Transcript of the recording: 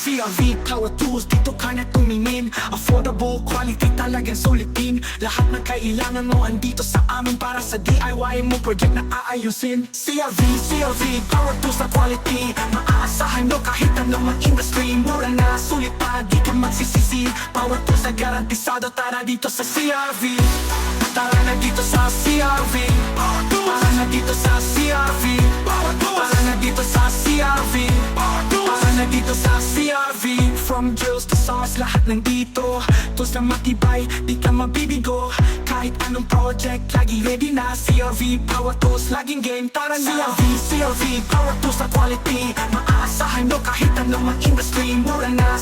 Crv Powertools, dito ka na tumingin. Affordable, quality talagang sulitin. Lahat ng kailangan mo andito sa amin. Para sa DIY mo, project na aayusin. Crv Powertools na quality. Maaasahan mo kahit anong industry. Mura na, sulit pa, di ka magsisisi. Powertools na garantisado, tara dito sa Crv. Tara na dito sa Crv. Tara na dito sa Crv. Tara na dito sa Crv. Tara na dito sa Crv. From drills to saws, lahat nandito. Tools na matibay, di ka mabibigo. Kahit anong project, lagi ready na. Crv Powertools, laging game. Tara na Crv Powertools na quality. Maaasahan mo kahit anong industry. Mura na,